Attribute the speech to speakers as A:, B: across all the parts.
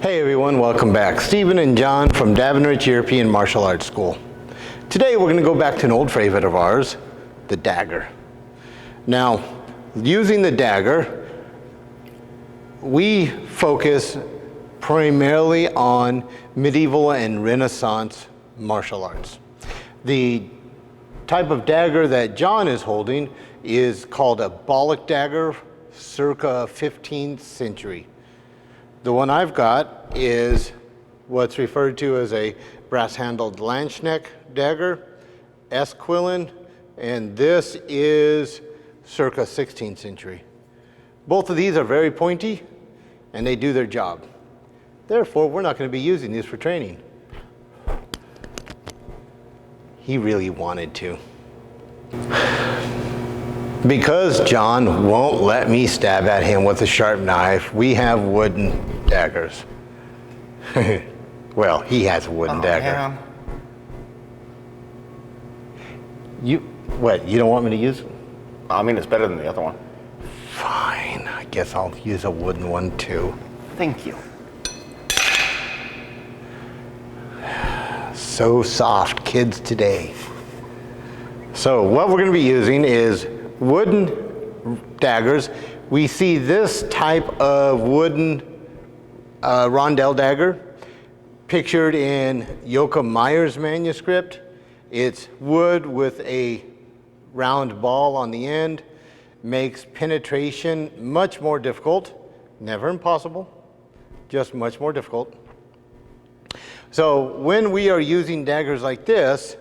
A: Hey everyone, welcome back. Stephen and John from Davenport European Martial Arts School. Today we're going to go back to an old favorite of ours, the dagger. Now, using the dagger, we focus primarily on medieval and Renaissance martial arts. The type of dagger that John is holding is called a Bollock dagger, circa 15th century. The one I've got is what's referred to as a brass-handled Lanzknecht dagger, Esquilin, and this is circa 16th century. Both of these are very pointy, and they do their job. Therefore, we're not going to be using these for training. He really wanted to. Because John won't let me stab at him with a sharp knife, we have wooden daggers. Well, he has a wooden dagger.
B: Yeah.
A: You don't want me to use it?
B: I mean, it's better than the other one.
A: Fine, I guess I'll use a wooden one too.
B: Thank you.
A: So soft, kids today. So what we're going to be using is wooden daggers. We see this type of wooden rondelle dagger pictured in Yoka Meyer's manuscript. It's wood with a round ball on the end, makes penetration much more difficult, never impossible, just much more difficult. So when we are using daggers like this,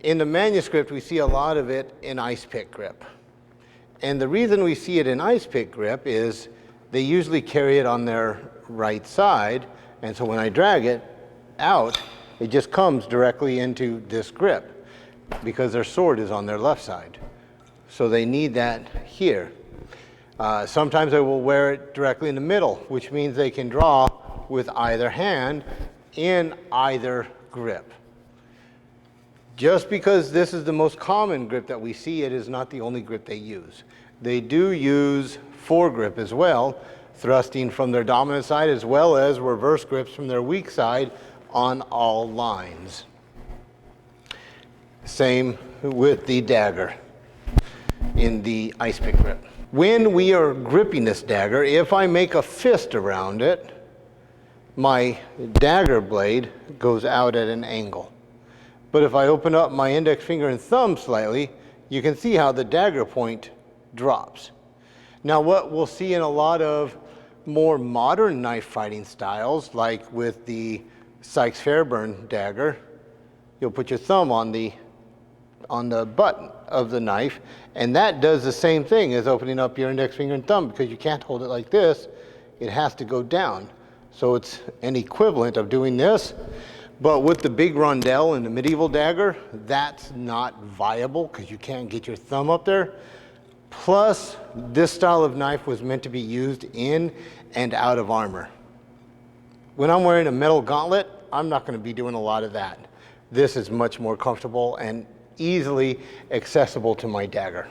A: in the manuscript we see a lot of it in icepick grip. And the reason we see it in icepick grip is they usually carry it on their right side, and so when I drag it out, it just comes directly into this grip because their sword is on their left side. So they need that here. Sometimes I will wear it directly in the middle, which means they can draw with either hand in either grip. Just because this is the most common grip that we see, it is not the only grip they use. They do use foregrip as well, thrusting from their dominant side as well as reverse grips from their weak side on all lines. Same with the dagger in the icepick grip. When we are gripping this dagger, if I make a fist around it, my dagger blade goes out at an angle. But if I open up my index finger and thumb slightly, you can see how the dagger point drops. Now what we'll see in a lot of more modern knife fighting styles, like with the Sykes-Fairburn dagger, you'll put your thumb on the butt of the knife, and that does the same thing as opening up your index finger and thumb, because you can't hold it like this, it has to go down. So it's an equivalent of doing this. But with the big rondelle and the medieval dagger, that's not viable because you can't get your thumb up there. Plus, this style of knife was meant to be used in and out of armor. When I'm wearing a metal gauntlet, I'm not going to be doing a lot of that. This is much more comfortable and easily accessible to my dagger.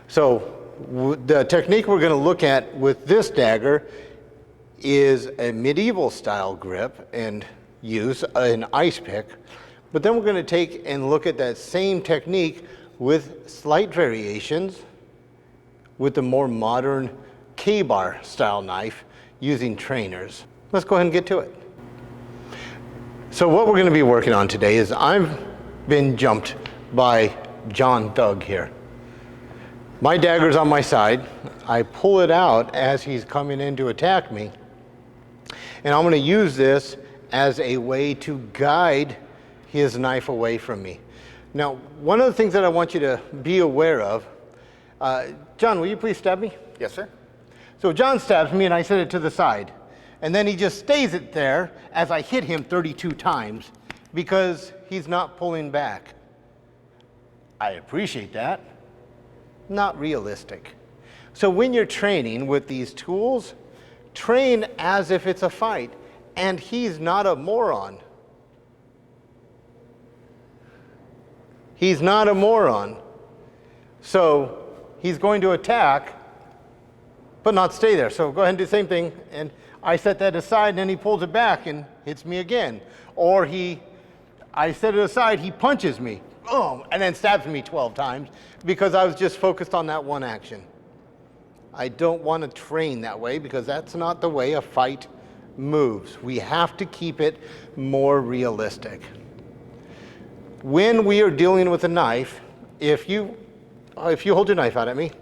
A: So the technique we're going to look at with this dagger is a medieval style grip and use an icepick, but then we're going to take and look at that same technique with slight variations with the more modern KBar style knife using trainers. Let's go ahead and get to it. So what we're going to be working on today is I've been jumped by John Thug here. My dagger's on my side. I pull it out as he's coming in to attack me, and I'm going to use this as a way to guide his knife away from me. Now, one of the things that I want you to be aware of, John, will you please stab me?
B: Yes, sir.
A: So John stabs me and I set it to the side. And then he just stays it there as I hit him 32 times because he's not pulling back. I appreciate that. Not realistic. So when you're training with these tools, train as if it's a fight. And he's not a moron. He's not a moron. So he's going to attack, but not stay there. So go ahead and do the same thing. And I set that aside, and then he pulls it back and hits me again. Or I set it aside, he punches me, boom, and then stabs me 12 times because I was just focused on that one action. I don't want to train that way because that's not the way a fight moves. We have to keep it more realistic. When we are dealing with a knife, if you hold your knife out at me,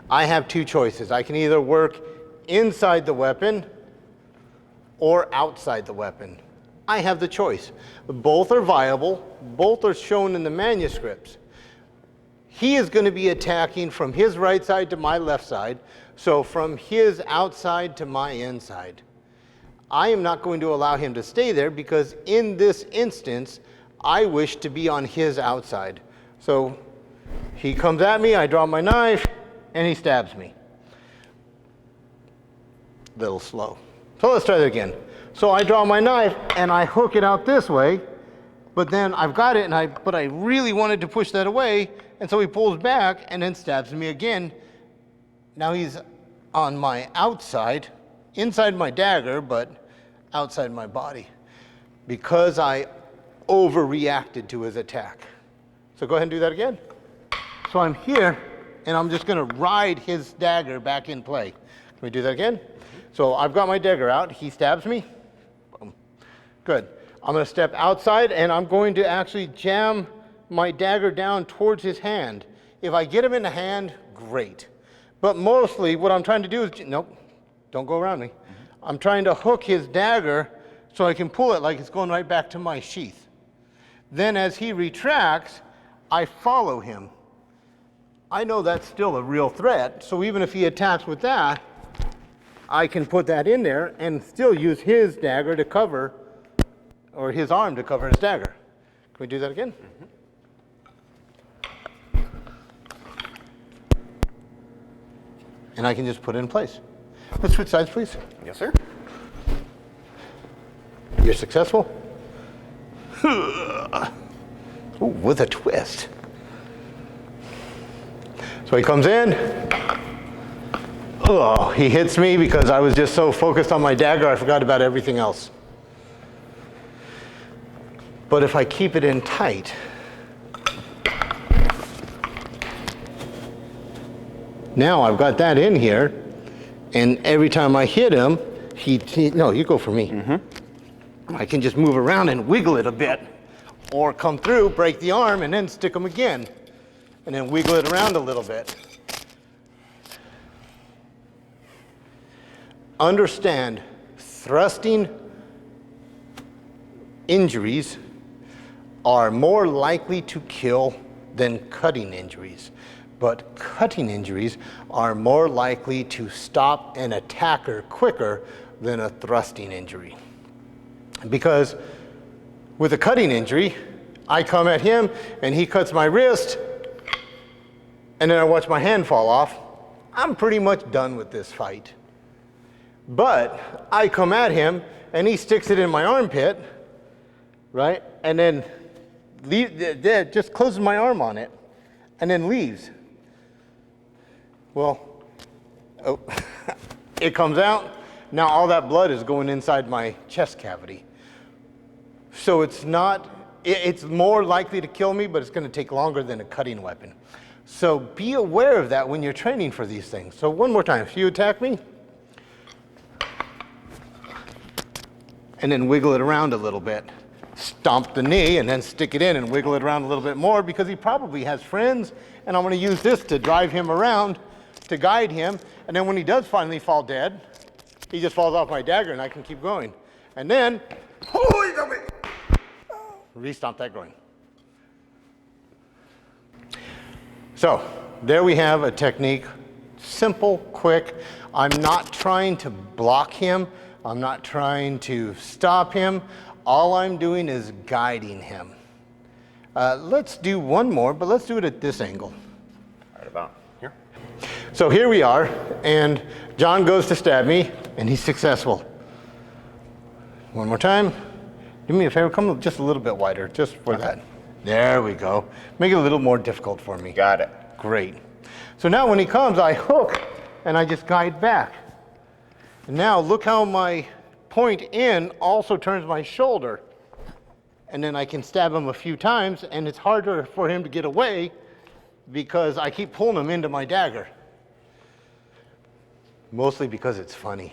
A: I have two choices. I can either work inside the weapon or outside the weapon. I have the choice. Both are viable. Both are shown in the manuscripts. He is going to be attacking from his right side to my left side, so from his outside to my inside. I am not going to allow him to stay there because in this instance, I wish to be on his outside. So he comes at me, I draw my knife, and he stabs me. Little slow. So let's try that again. So I draw my knife and I hook it out this way, but then I've got it but I really wanted to push that away, and so he pulls back and then stabs me again. Now he's on my outside, inside my dagger, but outside my body, because I overreacted to his attack. So go ahead and do that again. So I'm here, and I'm just gonna ride his dagger back in play. Can we do that again? So I've got my dagger out, he stabs me. Boom. Good. I'm gonna step outside, and I'm going to actually jam my dagger down towards his hand. If I get him in the hand, great. But mostly what I'm trying to do is, nope, don't go around me. I'm trying to hook his dagger so I can pull it like it's going right back to my sheath. Then as he retracts, I follow him. I know that's still a real threat, so even if he attacks with that, I can put that in there and still use his dagger to cover, or his arm to cover his dagger. Can we do that again? And I can just put it in place. Let's switch sides, please.
B: Yes, sir.
A: You're successful? Ooh, with a twist. So he comes in. Oh, he hits me because I was just so focused on my dagger, I forgot about everything else. But if I keep it in tight, now I've got that in here, and every time I hit him, no, you go for me. I can just move around and wiggle it a bit, or come through, break the arm, and then stick him again, and then wiggle it around a little bit. Understand, thrusting injuries are more likely to kill than cutting injuries. But cutting injuries are more likely to stop an attacker quicker than a thrusting injury. Because with a cutting injury, I come at him and he cuts my wrist, and then I watch my hand fall off. I'm pretty much done with this fight. But I come at him and he sticks it in my armpit, right? And then just closes my arm on it and then leaves. Well, it comes out. Now all that blood is going inside my chest cavity. So it's more likely to kill me, but it's going to take longer than a cutting weapon. So be aware of that when you're training for these things. So one more time, if you attack me, and then wiggle it around a little bit. Stomp the knee and then stick it in and wiggle it around a little bit more, because he probably has friends, and I'm going to use this to drive him around, to guide him, and then when he does finally fall dead, he just falls off my dagger and I can keep going. And then, re-stomp that groin. So, there we have a technique. Simple, quick. I'm not trying to block him. I'm not trying to stop him. All I'm doing is guiding him. Let's do one more, but let's do it at this angle.
B: Right about here.
A: So here we are, and John goes to stab me, and he's successful. One more time. Do me a favor, come just a little bit wider, just for that. There we go. Make it a little more difficult for me.
B: Got it.
A: Great. So now when he comes, I hook, and I just guide back. Now look how my point in also turns my shoulder. And then I can stab him a few times, and it's harder for him to get away because I keep pulling him into my dagger. Mostly because it's funny.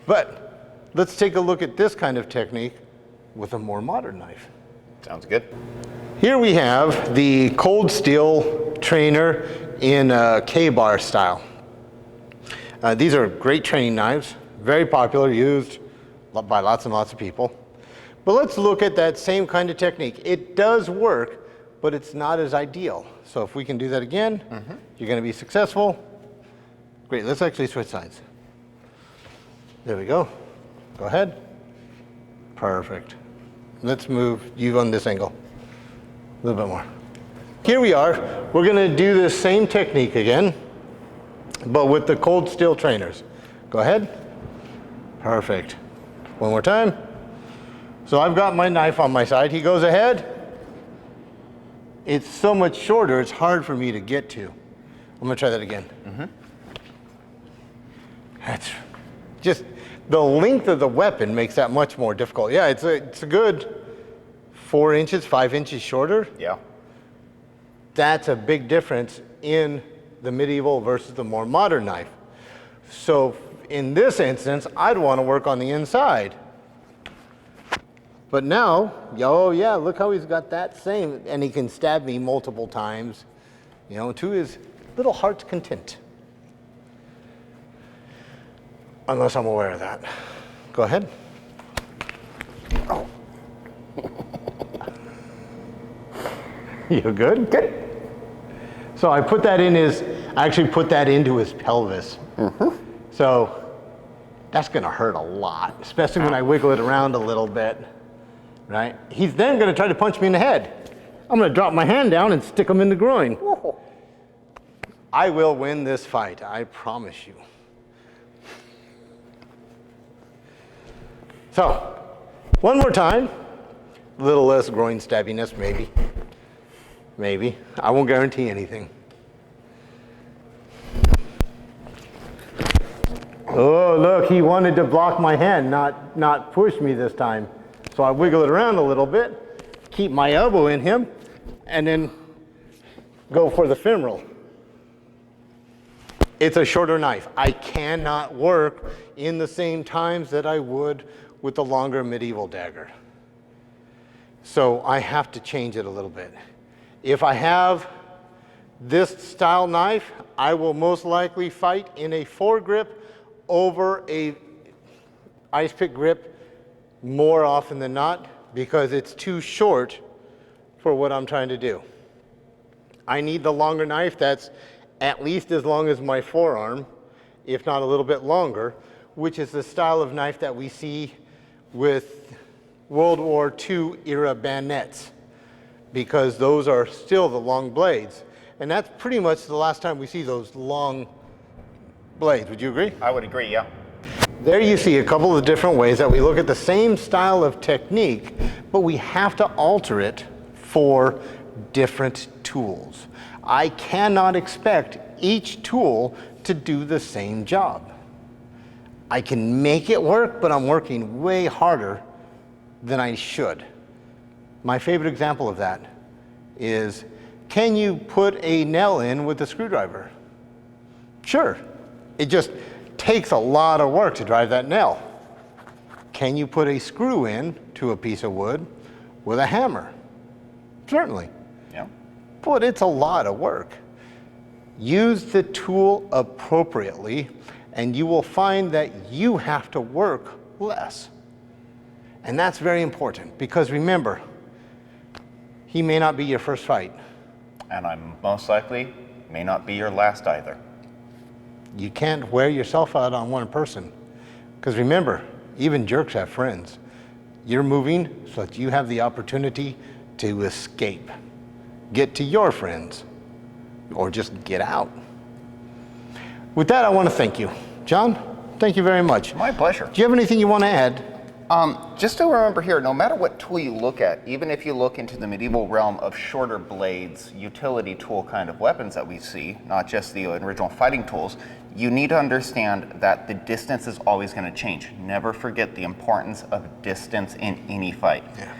A: But let's take a look at this kind of technique with a more modern knife.
B: Sounds good.
A: Here we have the cold steel trainer in KBar style. These are great training knives, very popular, used by lots and lots of people. But let's look at that same kind of technique. It does work, but it's not as ideal. So if we can do that again, you're going to be successful. Great, let's actually switch sides. There we go. Go ahead. Perfect. Let's move you on this angle. A little bit more. Here we are. We're going to do this same technique again, but with the cold steel trainers. Go ahead. Perfect. One more time. So I've got my knife on my side. He goes ahead. It's so much shorter, it's hard for me to get to. I'm going to try that again. That's just, the length of the weapon makes that much more difficult. Yeah, it's a good 4 inches, 5 inches shorter.
B: Yeah.
A: That's a big difference in the medieval versus the more modern knife. So in this instance, I'd want to work on the inside. But now, oh yeah, look how he's got that same, and he can stab me multiple times, you know, to his little heart's content. Unless I'm aware of that. Go ahead. Oh. You good? Good. So I put that in I actually put that into his pelvis. So that's gonna hurt a lot, especially when I wiggle it around a little bit, right? He's then gonna try to punch me in the head. I'm gonna drop my hand down and stick him in the groin. Whoa. I will win this fight, I promise you. So, one more time. A little less groin stabbiness, maybe. Maybe. I won't guarantee anything. Oh, look, he wanted to block my hand, not push me this time. So I wiggle it around a little bit, keep my elbow in him, and then go for the femoral. It's a shorter knife. I cannot work in the same times that I would with the longer medieval dagger. So I have to change it a little bit. If I have this style knife, I will most likely fight in a foregrip over a ice pick grip more often than not because it's too short for what I'm trying to do. I need the longer knife that's at least as long as my forearm, if not a little bit longer, which is the style of knife that we see with World War II era bayonets, because those are still the long blades. And that's pretty much the last time we see those long blades. Would you agree?
B: I would agree, yeah.
A: There you see a couple of different ways that we look at the same style of technique, but we have to alter it for different tools. I cannot expect each tool to do the same job. I can make it work, but I'm working way harder than I should. My favorite example of that is, can you put a nail in with a screwdriver? Sure. It just takes a lot of work to drive that nail. Can you put a screw in to a piece of wood with a hammer? Certainly.
B: Yeah.
A: But it's a lot of work. Use the tool appropriately, and you will find that you have to work less. And that's very important, because remember, he may not be your first fight.
B: And I'm most likely may not be your last either.
A: You can't wear yourself out on one person. Because remember, even jerks have friends. You're moving so that you have the opportunity to escape. Get to your friends, or just get out. With that, I want to thank you. John, thank you very much.
B: My pleasure.
A: Do you have anything you want to add?
B: Just to remember here, no matter what tool you look at, even if you look into the medieval realm of shorter blades, utility tool kind of weapons that we see, not just the original fighting tools, You need to understand that the distance is always going to change. Never forget the importance of distance in any fight.
A: Yeah.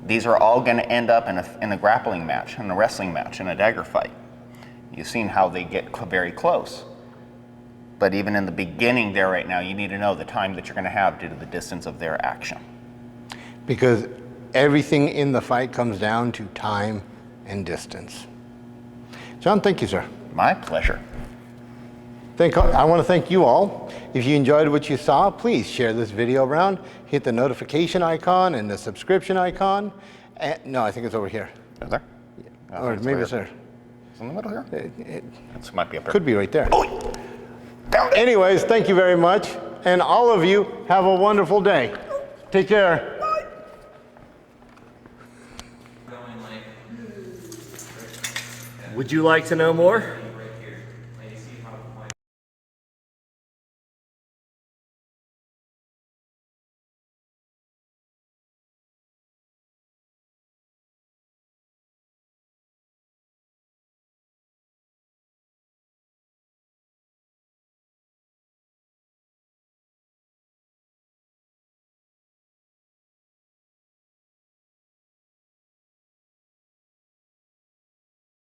B: These are all going to end up in a grappling match, in a wrestling match, in a dagger fight. You've seen how they get very close. But even in the beginning there right now, you need to know the time that you're going to have due to the distance of their action.
A: Because everything in the fight comes down to time and distance. John, thank you, sir.
B: My pleasure.
A: I want to thank you all. If you enjoyed what you saw, please share this video around. Hit the notification icon and the subscription icon. No, I think it's over here.
B: Is there?
A: Or maybe it's there.
B: It's in the middle here? This might be up there.
A: Could be right there.
B: Oh, found it.
A: Anyways, thank you very much. And all of you, have a wonderful day. Take care.
C: Would you like to know more?